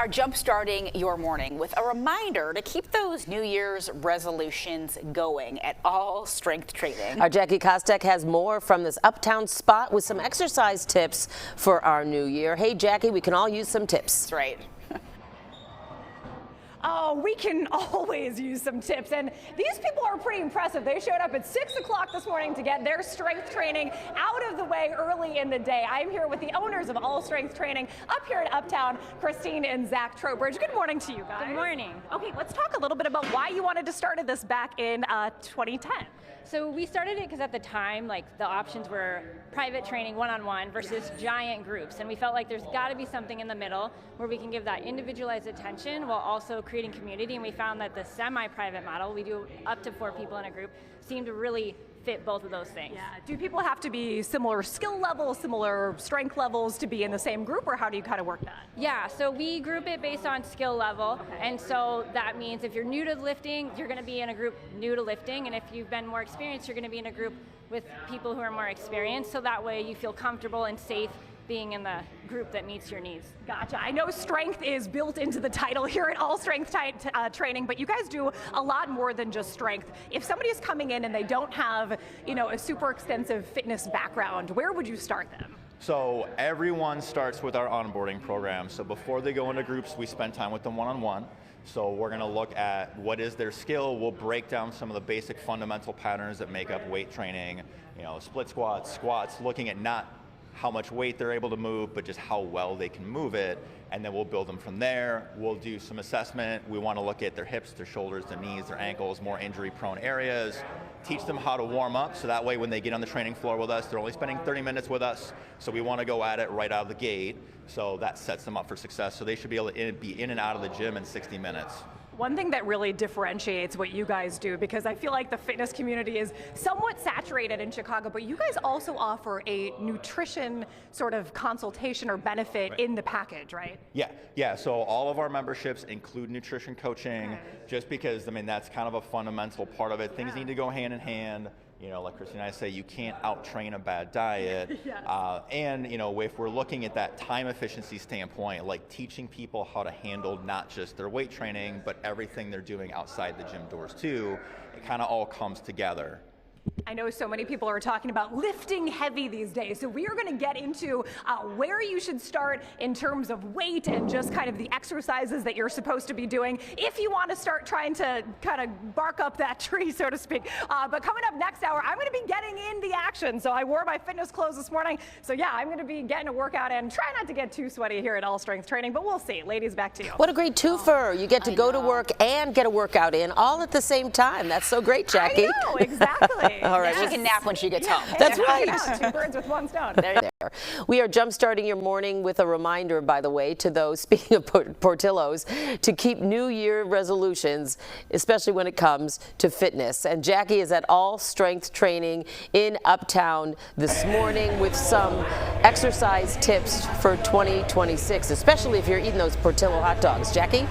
are jump-starting your morning with a reminder to keep those New Year's resolutions going at All Strength Training. Our Jackie Kostek has more from this Uptown spot with some exercise tips for our new year. Hey, Jackie, we can all use some tips. That's right. Oh, we can always use some tips, and these people are pretty impressive. They showed up at 6 o'clock this morning to get their strength training out of the way early in the day. I'm here with the owners of All Strength Training up here at Uptown, Christine and Zach Trowbridge. Good morning to you guys. Good morning. Okay, let's talk a little bit about why you wanted to start this back in 2010. So we started it because at the time, the options were private training one-on-one versus giant groups. And we felt like there's got to be something in the middle where we can give that individualized attention while also creating community. And we found that the semi-private model, we do up to 4 people in a group, seemed to really fit both of those things. Yeah. Do people have to be similar skill levels, similar strength levels to be in the same group, or how do you kind of work that? Yeah, so we group it based on skill level. Okay. And so that means if you're new to lifting, you're going to be in a group new to lifting. And if you've been more experienced, you're going to be in a group with people who are more experienced. So that way you feel comfortable and safe being in the group that meets your needs. Gotcha. I know strength is built into the title here at All Strength Training, but you guys do a lot more than just strength. If somebody is coming in and they don't have, a super extensive fitness background, where would you start them? So everyone starts with our onboarding program. So before they go into groups, we spend time with them one-on-one. So we're going to look at what is their skill. We'll break down some of the basic fundamental patterns that make up weight training, split squats, squats, looking at not how much weight they're able to move, but just how well they can move it. And then we'll build them from there. We'll do some assessment. We want to look at their hips, their shoulders, their knees, their ankles, more injury-prone areas. Teach them how to warm up, so that way when they get on the training floor with us, they're only spending 30 minutes with us, so we want to go at it right out of the gate. So that sets them up for success. So they should be able to be in and out of the gym in 60 minutes. One thing that really differentiates what you guys do, because I feel like the fitness community is somewhat saturated in Chicago, but you guys also offer a nutrition sort of consultation or benefit in the package, right? Yeah. So all of our memberships include nutrition coaching, just because, that's kind of a fundamental part of it. Things need to go hand in hand. Like Christine and I say, you can't out-train a bad diet. Yes. And, if we're looking at that time efficiency standpoint, like teaching people how to handle not just their weight training, but everything they're doing outside the gym doors too, it kind of all comes together. I know so many people are talking about lifting heavy these days, so we are going to get into where you should start in terms of weight and just kind of the exercises that you're supposed to be doing if you want to start trying to kind of bark up that tree, so to speak. But coming up next hour, I'm going to be getting in the action. So I wore my fitness clothes this morning, so yeah, I'm going to be getting a workout in. Try not to get too sweaty here at All Strength Training, but we'll see. Ladies, back to you. What a great twofer. You get to go to work and get a workout in all at the same time. That's so great, Jackie. I know, exactly. All right. She can nap when she gets home. That's right. Yeah, 2 birds with 1 stone. There. We are jump-starting your morning with a reminder, by the way, to those, speaking of Portillo's, to keep New Year resolutions, especially when it comes to fitness. And Jackie is at All Strength Training in Uptown this morning with some exercise tips for 2026, especially if you're eating those Portillo hot dogs. Jackie?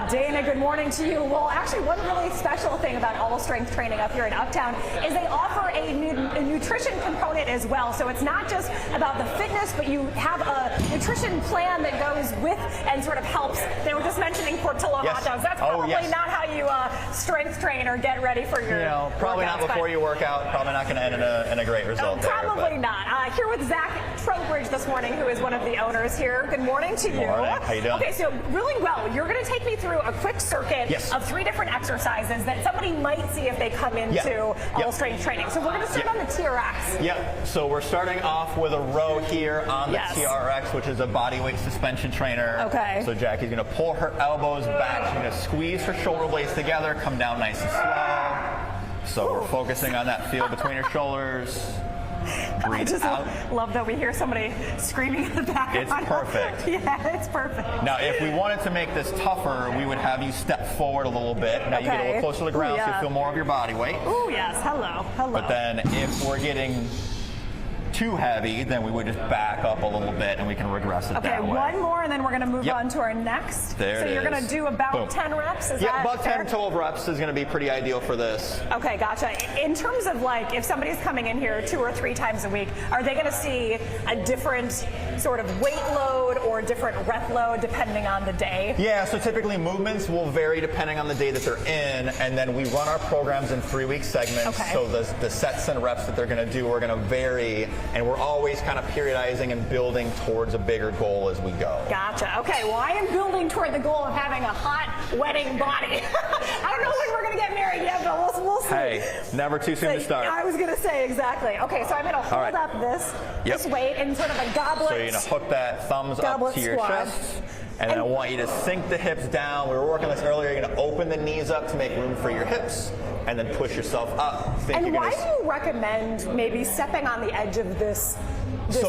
Dana, good morning to you. Well, actually, one really special thing about All Strength Training up here in Uptown is they offer a nutrition component as well. So it's not just about the fitness, but you have a nutrition plan that goes with and sort of helps. They were just mentioning Portillo hot dogs. That's probably not how you strength train or get ready for your probably workouts, not before you work out. Probably not going to end in a great result. Probably not. Here with Zach Trowbridge this morning, who is one of the owners here. Good morning to you. Good morning. How you doing? Okay, so really well, you're going to take me through a quick circuit of 3 different exercises that somebody might see if they come into All Strength Training. So we're going to start on the TRX. Yep. So we're starting off with a row here on the TRX, which is a body weight suspension trainer. Okay. So Jackie's going to pull her elbows back. She's going to squeeze her shoulder blades together, come down nice and slow. So we're focusing on that feel between her shoulders. I just love that we hear somebody screaming in the background. It's perfect. Yeah, it's perfect. Now, if we wanted to make this tougher, we would have you step forward a little bit. Now you get a little closer to the ground so you feel more of your body weight. Oh, yes. Hello. But then if we're getting too heavy, then we would just back up a little bit and we can regress it that way. Okay, one more and then we're going to move on to our next. There so you're going to do about 10 reps? Is that about fair? 10, 12 reps is going to be pretty ideal for this. Okay, gotcha. In terms of if somebody's coming in here 2 or 3 times a week, are they going to see a different sort of weight load or different rep load depending on the day? Yeah, so typically movements will vary depending on the day that they're in, and then we run our programs in 3-week segments. Okay. So the sets and reps that they're going to do are going to vary, and we're always kind of periodizing and building towards a bigger goal as we go. Gotcha. Okay, well, I am building toward the goal of having a hot wedding body. I don't know when we're going to get married yet, but we'll see. Hey, never too soon to start. I was going to say exactly. Okay, so I'm going to hold up this weight in sort of a goblet. So you're going to hook that thumbs up Goblet to your squat. chest. And then I want you to sink the hips down. We were working on this earlier. You're going to open the knees up to make room for your hips, and then push yourself up. And why do you recommend maybe stepping on the edge of this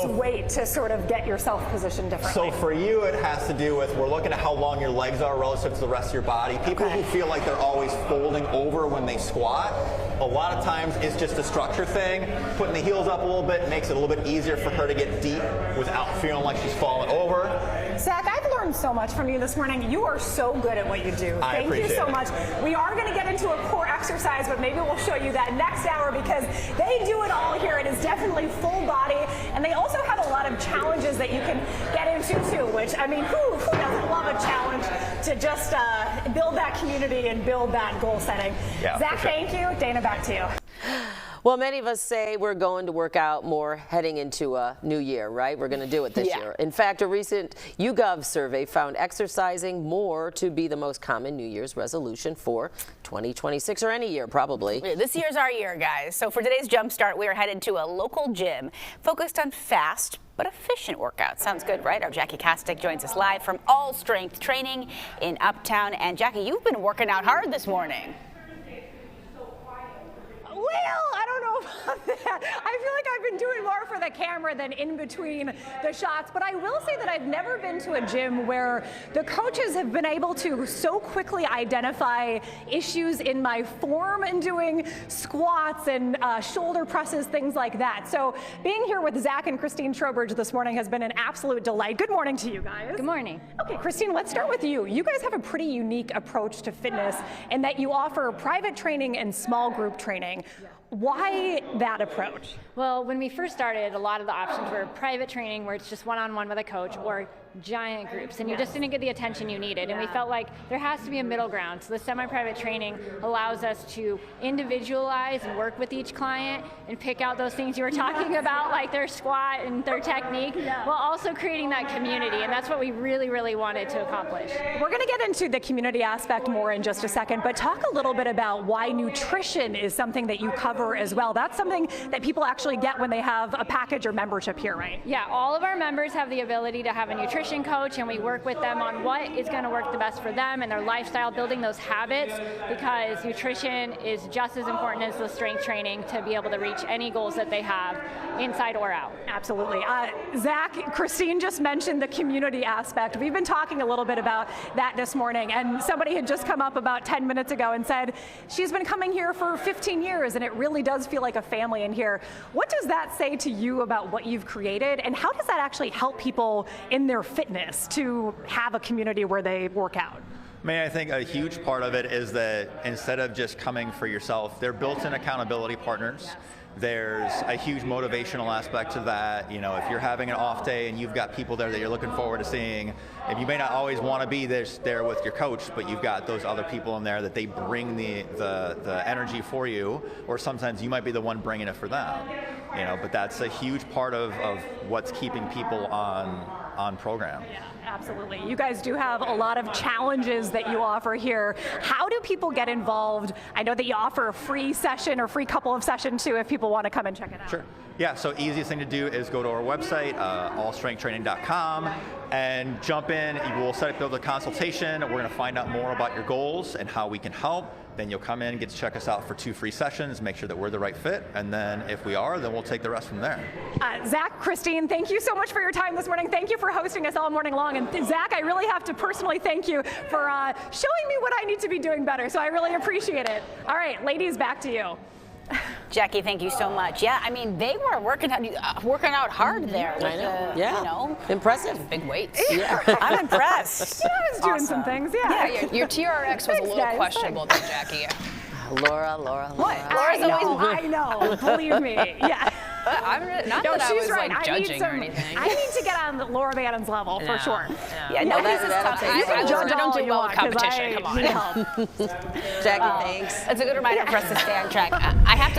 weight to sort of get yourself positioned differently? So for you, it has to do with, we're looking at how long your legs are relative to the rest of your body. People who feel like they're always folding over when they squat, a lot of times it's just a structure thing. Putting the heels up a little bit makes it a little bit easier for her to get deep without feeling like she's falling over. Zach, I've learned so much from you this morning. You are so good at what you do. Thank you so much. We are going to get into a core exercise, but maybe we'll show you that next hour because they do it all here. It is definitely full body, and they also have a lot of challenges that you can get into too, which, I mean, who doesn't love a challenge to just build that community and build that goal setting? Yeah, Zach, thank you. Dana, back to you. Well, many of us say we're going to work out more heading into a new year, right? We're going to do it this year. In fact, a recent YouGov survey found exercising more to be the most common New Year's resolution for 2026 or any year, probably. This year's our year, guys. So for today's Jumpstart, we are headed to a local gym focused on fast but efficient workouts. Sounds good, right? Our Jackie Kostick joins us live from All Strength Training in Uptown. And Jackie, you've been working out hard this morning. Well, I don't know about that. I feel like I've been doing more for the camera than in between the shots, but I will say that I've never been to a gym where the coaches have been able to so quickly identify issues in my form and doing squats and shoulder presses, things like that. So being here with Zach and Christine Trowbridge this morning has been an absolute delight. Good morning to you guys. Good morning. Okay, Christine, let's start with you. You guys have a pretty unique approach to fitness in that you offer private training and small group training. Why that approach? Well, when we first started, a lot of the options were private training where it's just one-on-one with a coach, or giant groups, and you just didn't get the attention you needed. And we felt like there has to be a middle ground. So the semi-private training allows us to individualize and work with each client and pick out those things you were talking about, like their squat and their technique, while also creating that community. And that's what we really, really wanted to accomplish. We're going to get into the community aspect more in just a second, but talk a little bit about why nutrition is something that you cover as well. That's something that people actually get when they have a package or membership here, right? Yeah, all of our members have the ability to have a nutrition coach, and we work with them on what is going to work the best for them and their lifestyle, building those habits, because nutrition is just as important as the strength training to be able to reach any goals that they have inside or out. Absolutely. Zach, Christine just mentioned the community aspect. We've been talking a little bit about that this morning, and somebody had just come up about 10 minutes ago and said she's been coming here for 15 years and it really does feel like a family in here. What does that say to you about what you've created, and how does that actually help people in their fitness to have a community where they work out? I think a huge part of it is that instead of just coming for yourself, they're built-in accountability partners. There's a huge motivational aspect to that. You know, if you're having an off day and you've got people there that you're looking forward to seeing, and you may not always want to be there with your coach, but you've got those other people in there that they bring the energy for you, or sometimes you might be the one bringing it for them. You know, but that's a huge part of what's keeping people on program. Yeah, absolutely. You guys do have a lot of challenges that you offer here. How do people get involved? I know that you offer a free session or free couple of sessions too if people want to come and check it out. Sure. Yeah, so easiest thing to do is go to our website, allstrengthtraining.com, and jump in. We'll set up a consultation. We're going to find out more about your goals and how we can help. Then you'll come in, get to check us out for 2 free sessions, make sure that we're the right fit, and then if we are, then we'll take the rest from there. Zach, Christine, thank you so much for your time this morning. Thank you for hosting us all morning long. And Zach, I really have to personally thank you for showing me what I need to be doing better, so I really appreciate it. All right, ladies, back to you. Jackie, thank you so much. Yeah, I mean, they were working out hard there. I know. Yeah. You know, impressive. big weights. Yeah. I'm impressed. Yeah, I was doing some things, yeah. Yeah, your TRX was a little questionable there, Jackie. Laura. What? Laura's always I know, believe me. Yeah. Not No, that I she's was right. like I need judging some. or anything. I need to get on Laura Bannon's level for sure. Yeah, no, this is that'll tough. take You can judge I don't all do you well want, with 'cause competition. I Come on. need help. Jackie, thanks. It's a good reminder for us to stay on track. I have to